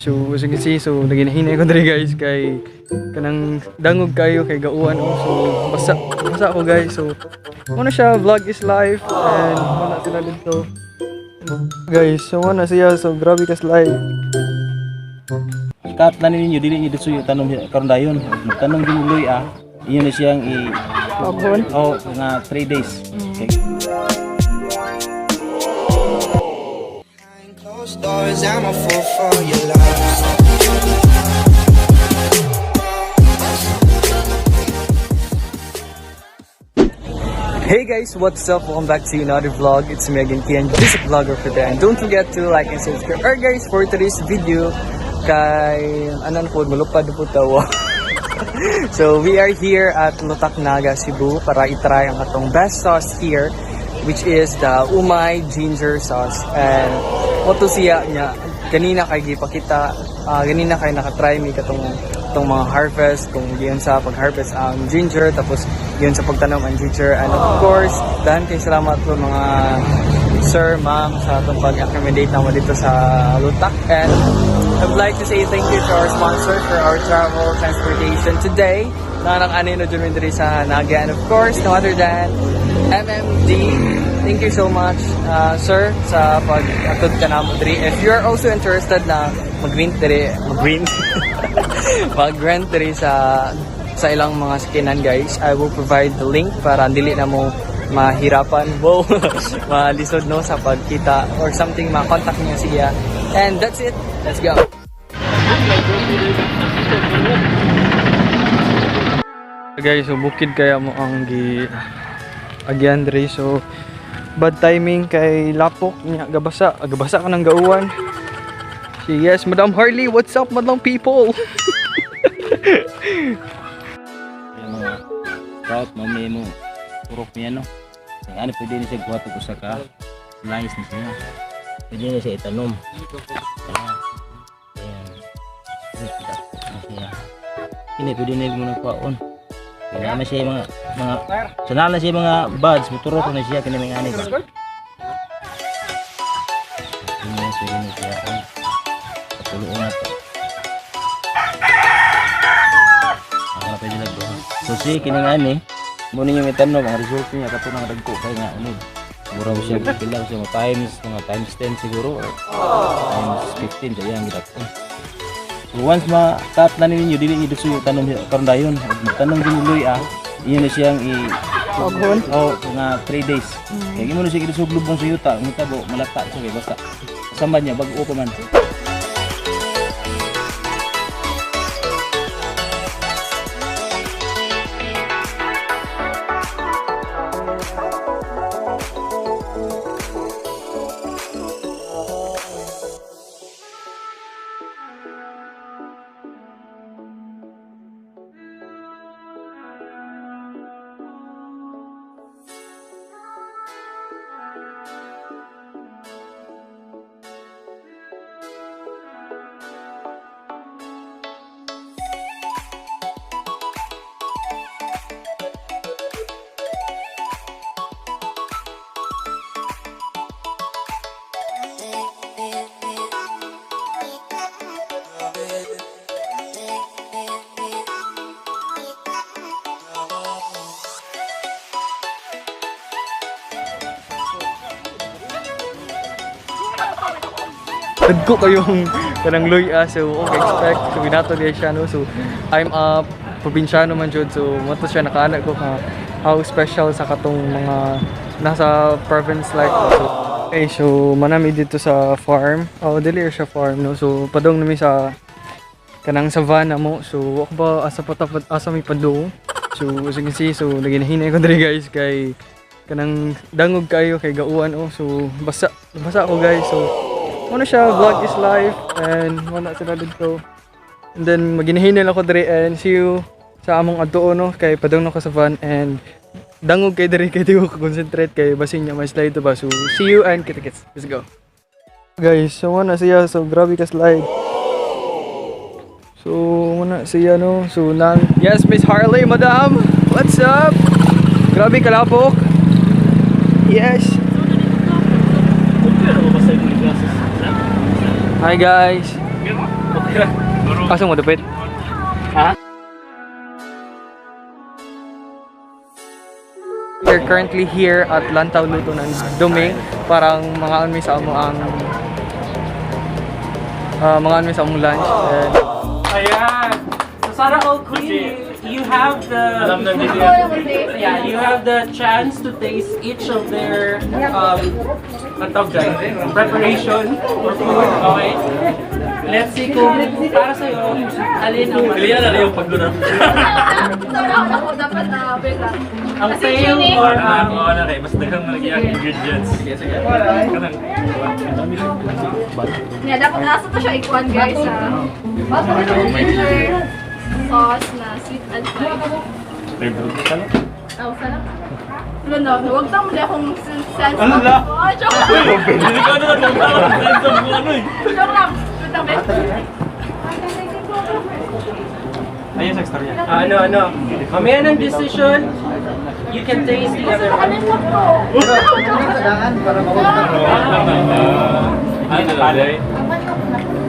So as you can see, so naginahinay ko diri guys kay kanang dangog kayo kay gauan so basa ako guys. So muna siya, vlog is life and muna sila dito guys. So muna siya, so grabe ka slide. Kat na ninyo dili dito suyo tanom karon dayon. Magtanong din uloy iyon na siyang nga 3 days. Okay. Doors, I'm a fool for your love. Hey guys, what's up? Welcome back to another vlog. It's me again, Kian, this vlogger for today. And don't forget to like and subscribe. Alright guys, for today's video, kay anan po malupad po tawa. So we are here at Naga, Cebu para i-try ang atong best sauce here, which is the Umai Ginger Sauce. And what to siya niya, ganina kay gipakita, ganina kay nakatry mi katong mga harvest, kung diyan sa pag-harvest ang ginger, tapos diyan sa pagtanom ang ginger. And of course, dahil kay salamat po mga sir, ma'am sa atong pag-accommodate naman dito sa Lutak. And I would like to say thank you to our sponsor for our travel transportation today. Nanang ani no dun diri sa Naga, and of course no other than MMD. Thank you so much sir sa pag-atod ka namo diri. If you are also interested na mag-rent diri, mag-rent diri sa ilang mga sakinan guys, I will provide the link para dili na mo mahirapan, malisod no sa pagkita or something, ma-contact niya siya. And that's it. Let's go. Guys, so bukid kaya mo ang agyan diri. So bad timing kay lapok niya gabasa ka ng gauwan. Yes, Madam Harley, what's up, madlang people? Yung mga sprout, mamay mo turok niya no. Ano pwede na siya guwato ko sa ka. Nice na siya. Pwede na siya itanom. Ini pwede na yung mga kwaon. Kaya na siya yung mga sanal na siya yung mga buds, turok na siya kini mga ani ba. Ini pwede na siya puluan na to. Ang pwede na doon. So si kini nga ani, mo ninyo itanom ang result niya kato nang dagko kay nga ano. Mura siya kilaw siya mga times 10 siguro or times 15 siya yang gidako. So once ma-cut na ninyo dili dito suyo tanom karon dayon. Magtanong din uloy iyon na siyang nga 3 days. Kaya imo na siya gid suglubong sa yuta, mitabo malata siya basta samba niya bag-o pa man. Tagko kayong kanang luya, so okay, expect so binato diya siya no. So I'm a probinsyano man jud, so mato siya nakaanak ko how special sa katong mga nasa province like so. Okay, so manami dito sa farm. Dili siya farm no. So padong nami sa kanang savanna mo. So wak ba asa may padong. So as you can see, so naginahinay ko diri guys kay kanang dangog kayo kay gauan so basa ako guys. So muna siya, vlog is life and muna sila dito. And then maginahinay ako diri and see you sa among adto no kay padong nako sa van and dangog kay diri kay tiyo concentrate kay basin niya may slide ba. So see you and kita-kits. Let's go. Guys, so muna siya, so grabe ka slide. So muna siya no. So yes, Miss Harley, madam. What's up? Grabe kalapok. Yes. Hi guys. Kaso mo dapit? Ha? We're currently here at Lantay Ni Doming. Parang mga anmi sa amo ang mga anmi sa among lunch. Ayan! So Sarah all Queen, you have the you have the chance to taste each of their preparation or food, okay? Let's see kung para sa'yo, alin ang na yung pagdura. ang fail or ang Mas dagang nagyang ingredients. Sige. Yeah, dapat nasa pa siya ikuan guys ha. Umai Ginger Sauce na sweet and spicy. Oh, sarap. Wala na, huwag tamo di akong sense. Ano na? Oh, joke lang. Hindi ko na Joke lang. Joke lang, ayun sa story. Ano? Mamaya ng decision, you can taste the other one.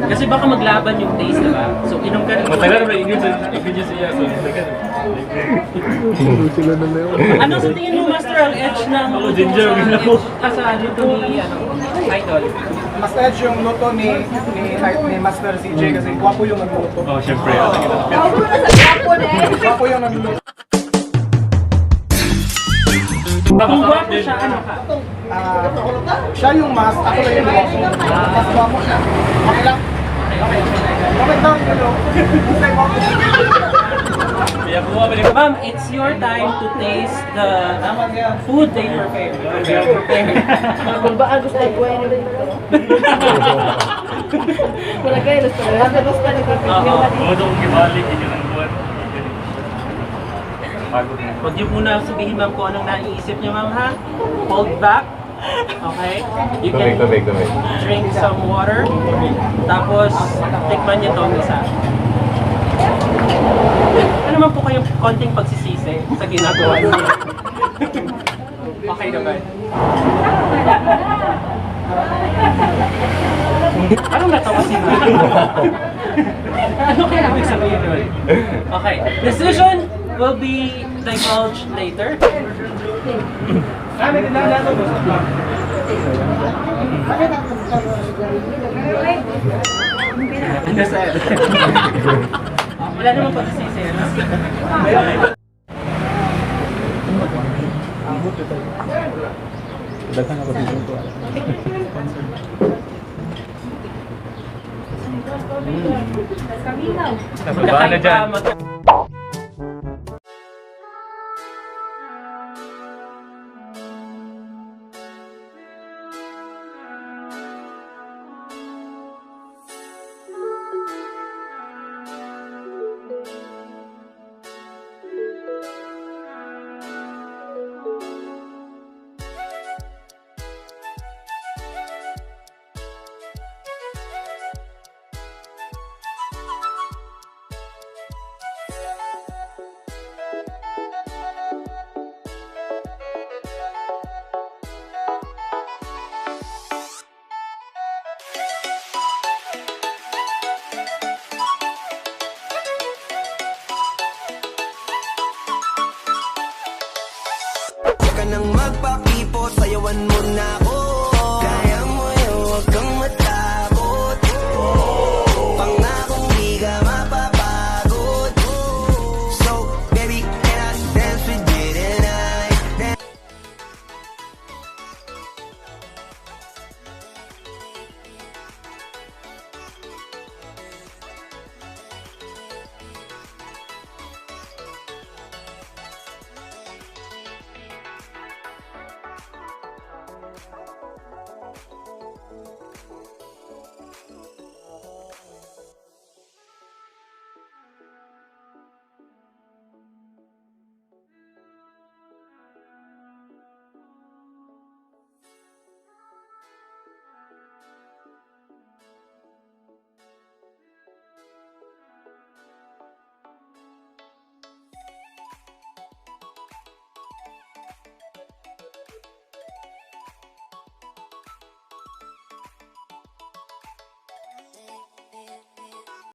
Kasi baka maglaban yung taste, diba? So, inom ka ng... Matagal na ingredients niya. Ano sa tingin mo, Master, ang edge ng... ginger, sa luto ni, Idol? Mas edge yung luto ni Master CJ kasi gwapo yung nagluto. Oh, syempre. Gwapo yung nagluto. Kung gwapo siya, ano ka? Siya yung mas, ako lang yung gwapo. Mas gwapo siya. Okay lang? Comment down below. Ma'am, it's your time to taste the food they prepare. Kung ba gusto ko ay wala kayo gusto ko. Gusto ko Kung kibalik, yun ang buwan. Huwag niyo muna sabihin ma'am kung anong naiisip niyo ma'am ha. Hold back. Okay? You can drink some water. Tapos, tikman niyo itong isa. Ano naman po kayong konting pagsisisi sa ginagawa niyo? Okay naman. Anong natawa si ma'am? Ano kaya ibig sabihin nun? Okay. Decision will be divulged later. Ano sa'yo? Wala naman pagsisisi. Dagan ako dito. Nababa na dyan. Huwag ka nang magpakipot, sayawan mo na ako.